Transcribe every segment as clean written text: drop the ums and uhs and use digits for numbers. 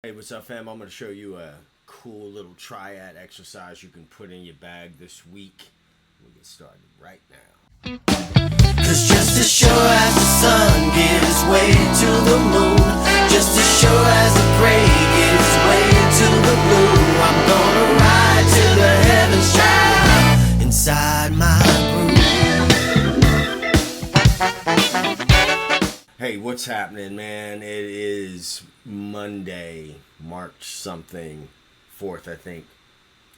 Hey, what's up, fam? I'm going to show you a cool little triad exercise you can put in your bag this week. We'll get started right now. Cause just as sure as the sun gives way to the moon, just as sure as the gray gives way to the blue, I'm gonna ride to the heavens child inside my groove. Hey, what's happening, man? It is Monday, March something, 4th, I think.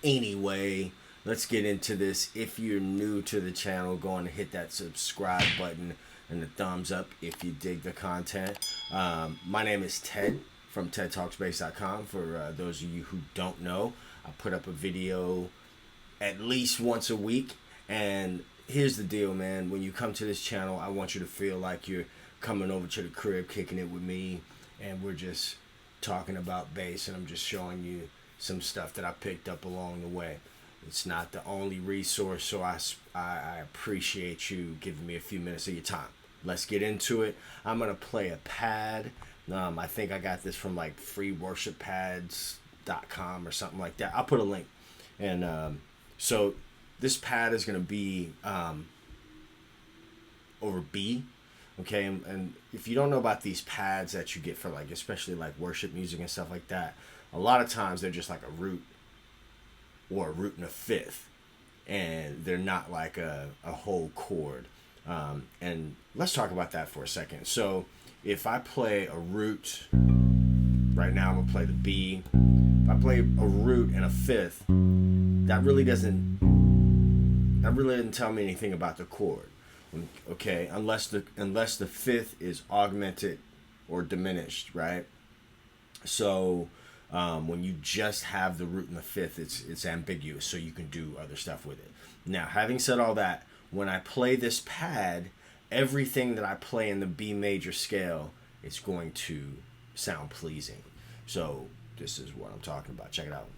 Anyway, let's get into this. If you're new to the channel, go on and hit that subscribe button and the thumbs up if you dig the content. My name is Ted from TedTalksBass.com. For those of you who don't know, I put up a video at least once a week. And here's the deal, man. When you come to this channel, I want you to feel like you're coming over to the crib, kicking it with me, and we're just talking about bass, and I'm just showing you some stuff that I picked up along the way. It's not the only resource, so I appreciate you giving me a few minutes of your time. Let's get into it. I'm gonna play a pad. I think I got this from like freeworshippads.com or something like that. I'll put a link. And so this pad is gonna be over B. Okay, and if you don't know about these pads that you get for like, especially like worship music and stuff like that, a lot of times they're just like a root or a root and a fifth, and they're not like a whole chord. And let's talk about that for a second. So if I play a root, right now I'm gonna play the B. If I play a root and a fifth, that really doesn't tell me anything about the chord. Okay, unless the fifth is augmented or diminished, right? So when you just have the root and the fifth, it's ambiguous, so you can do other stuff with it. Now, having said all that, when I play this pad, everything that I play in the B major scale is going to sound pleasing. So this is what I'm talking about. Check it out.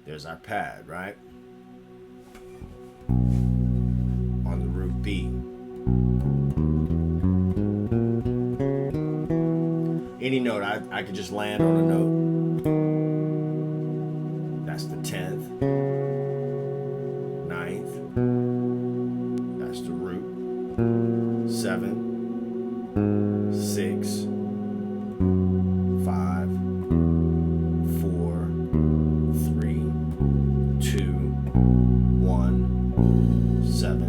There's our pad, right? On the root B. Any note, I could just land on a note. That's the 10th, 9th. That's the root. 7, 6, 5, 4, 3, 2, 1, 7.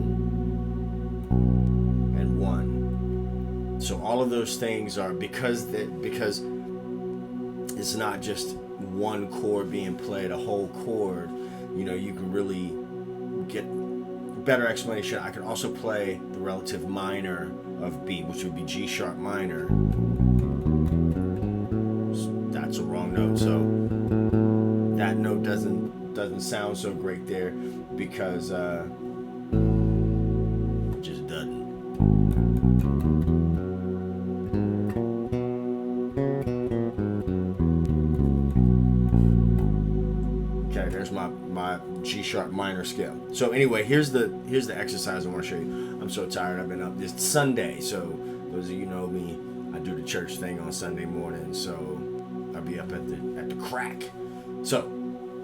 And 1. So all of those things are because it's not just one chord being played, a whole chord. You know, you can really get better explanation. I can also play the relative minor of B, which would be G sharp minor. That's a wrong note, so that note doesn't sound so great there because it just doesn't. Okay, there's my G sharp minor scale. So anyway, here's the exercise I want to show you. I'm so tired. I've been up. It's Sunday, so those of you know me, I do the church thing on Sunday morning, so I'll be up at the crack. So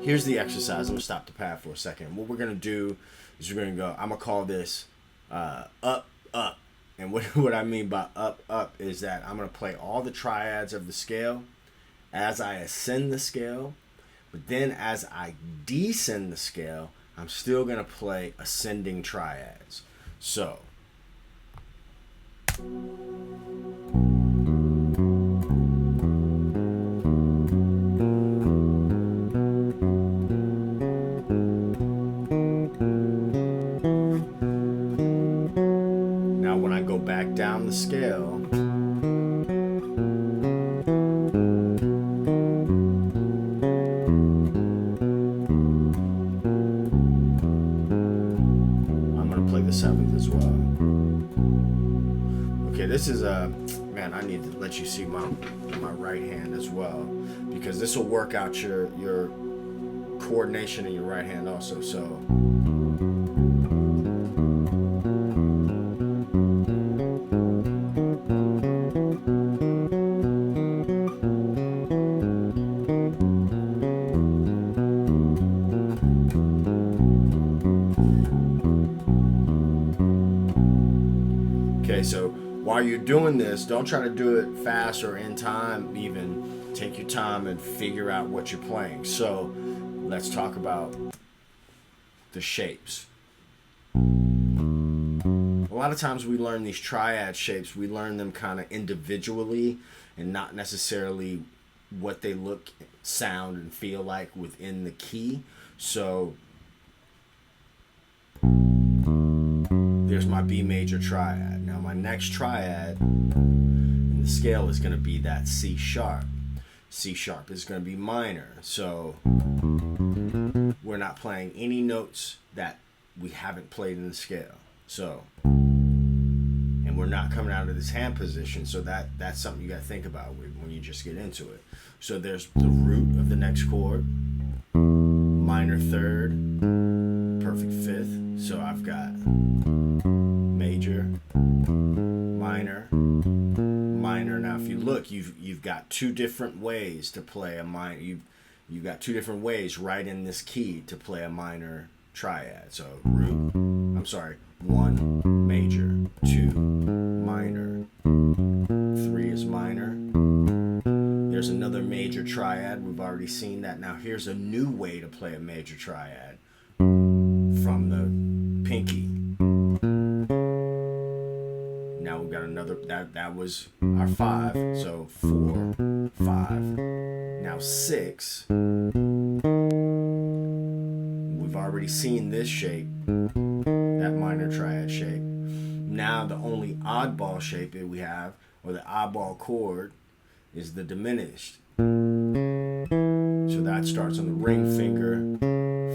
here's the exercise. I'm gonna stop the pad for a second. What we're gonna do is we're gonna go. I'm gonna call this up, up. And what I mean by up is that I'm gonna play all the triads of the scale as I ascend the scale, but then as I descend the scale, I'm still gonna play ascending triads. So now when I go back down the scale, the 7th as well. Okay, this is man, I need to let you see my right hand as well, because this will work out your coordination in your right hand also. So while you're doing this, don't try to do it fast or in time even. Take your time and figure out what you're playing. So let's talk about the shapes. A lot of times we learn these triad shapes, we learn them kind of individually and not necessarily what they look, sound, and feel like within the key. So there's my B major triad. Now my next triad in the scale is going to be that C sharp. C sharp is going to be minor. So we're not playing any notes that we haven't played in the scale. So, and we're not coming out of this hand position. So that's something you got to think about when you just get into it. So there's the root of the next chord, minor third, perfect fifth. So I've got major, minor, minor. Now if you look, you've got two different ways to play a minor. You've got two different ways right in this key to play a minor triad. So root, I'm sorry, 1 major, 2 minor, 3 is minor. There's another major triad. We've already seen that. Now here's a new way to play a major triad from the pinky. Now we've got another, that was our 5. So 4, 5. Now 6. We've already seen this shape, that minor triad shape. Now the only oddball shape that we have, or the oddball chord, is the diminished. So that starts on the ring finger,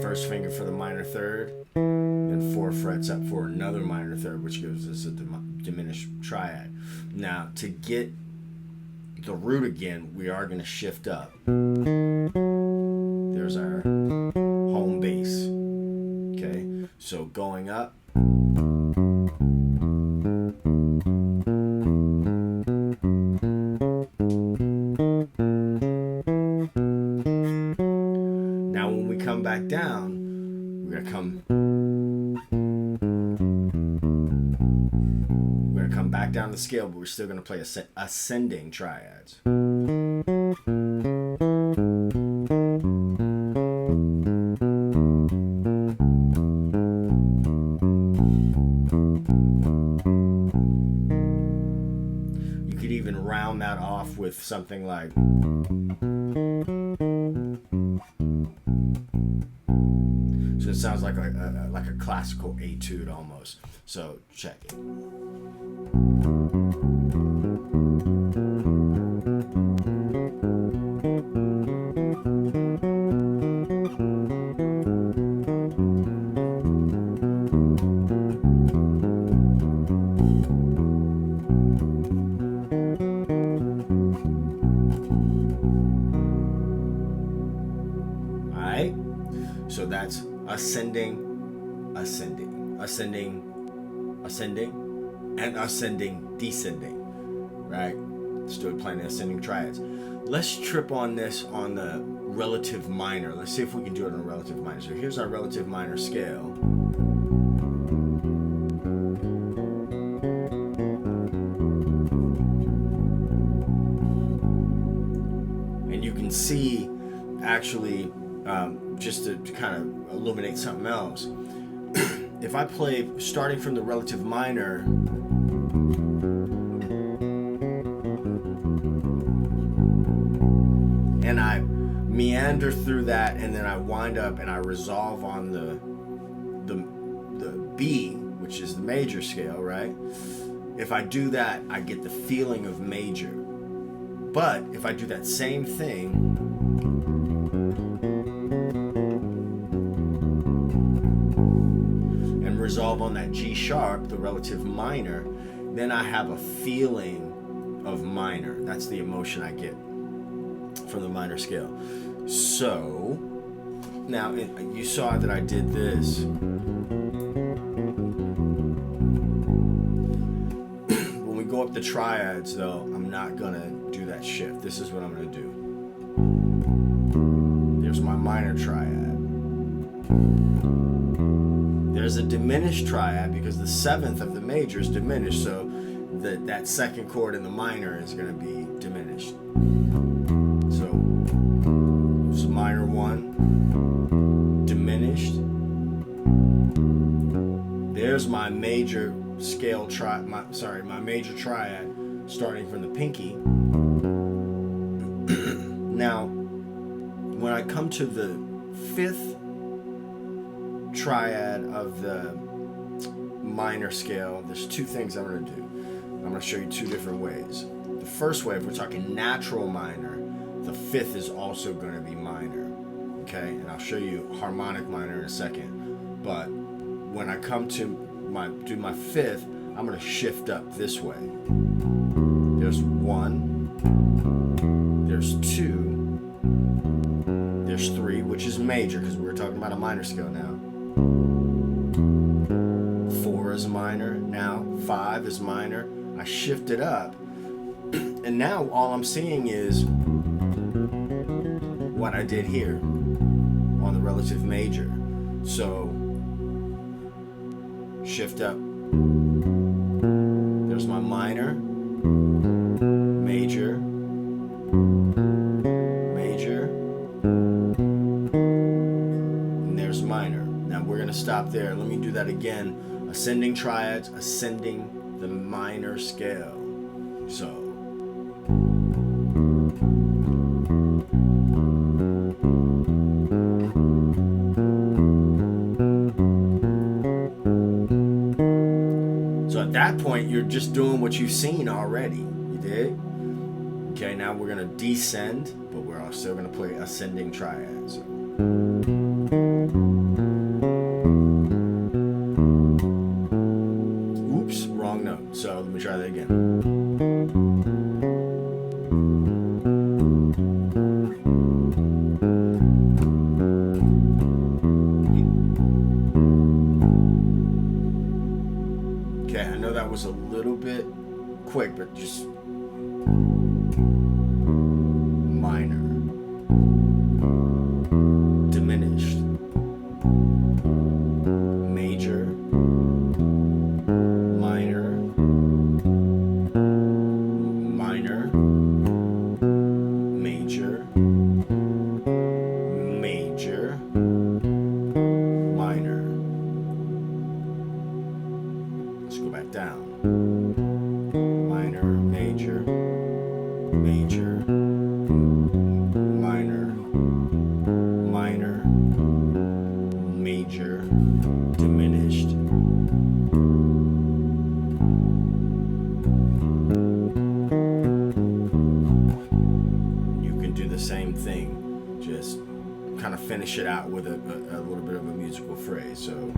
first finger for the minor third, then 4 frets up for another minor third, which gives us a diminished triad. Now to get the root again, we are going to shift up. There's our home base. Okay, so going up. Now when we come back down, we're gonna come back down the scale, but we're still gonna play ascending triads. You could even round that off with something like, so it sounds like a classical etude almost. So check it. Alright? So that's ascending, ascending, ascending, ascending, and ascending, descending, right? Still playing the ascending triads. Let's trip on this on the relative minor. Let's see if we can do it on a relative minor. So here's our relative minor scale. And you can see, actually, just to kind of illuminate something else, if I play starting from the relative minor, and I meander through that, and then I wind up and I resolve on the B, which is the major scale, right? If I do that, I get the feeling of major. But if I do that same thing resolve on that G sharp, the relative minor, then I have a feeling of minor. That's the emotion I get from the minor scale. So now you saw that I did this. When we go up the triads though, I'm not gonna do that shift. This is what I'm gonna do. There's my minor triad. There's a diminished triad because the 7th of the major is diminished, so that second chord in the minor is going to be diminished. So it's minor 1, diminished. There's my major scale my major triad starting from the pinky. Now, when I come to the 5th triad of the minor scale, there's 2 things I'm going to do. I'm going to show you 2 different ways. The first way, if we're talking natural minor, the 5th is also going to be minor. Okay, and I'll show you harmonic minor in a second. But when I come to do my 5th, I'm going to shift up this way. There's 1, there's 2, there's 3, which is major because we were talking about a minor scale now. 4 is minor now, 5 is minor. I shift it up, and now all I'm seeing is what I did here on the relative major. So shift up. There's my minor, major, major, and there's minor. Now we're going to stop there. Let me do that again. Ascending triads, ascending the minor scale. So at that point, you're just doing what you've seen already. You did? Okay, now we're going to descend, but we're still going to play ascending triads. Oops, wrong note. So let me try that again. That was a little bit quick, but just minor, diminished, major, minor, minor, major, major, minor. Let's go back down. Minor, major, major, minor, minor, major, diminished. You can do the same thing, just kind of finish it out with a little bit of a musical phrase. So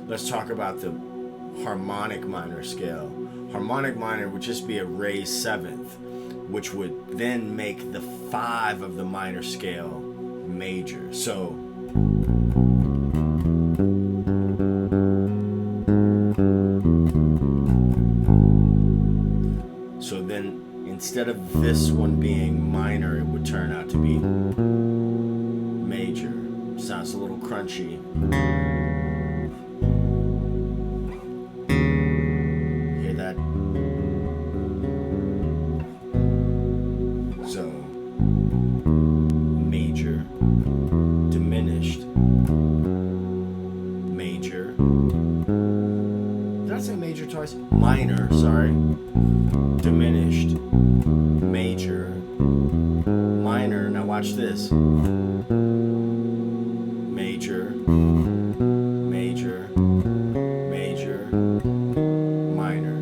let's talk about the harmonic minor scale. Harmonic minor would just be a raised 7th, which would then make the 5 of the minor scale major. So then instead of this one being minor, it would turn out to be major. Sounds a little crunchy. So, major, diminished, major. Did I say major twice? Minor, sorry. Diminished, major, minor. Now watch this. Major, major, major, minor.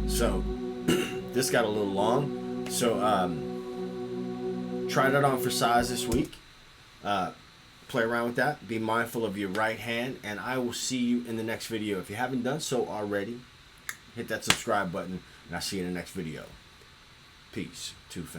So this got a little long, so try that on for size this week. Play around with that, be mindful of your right hand, and I will see you in the next video. If you haven't done so already, hit that subscribe button, and I'll see you in the next video. Peace.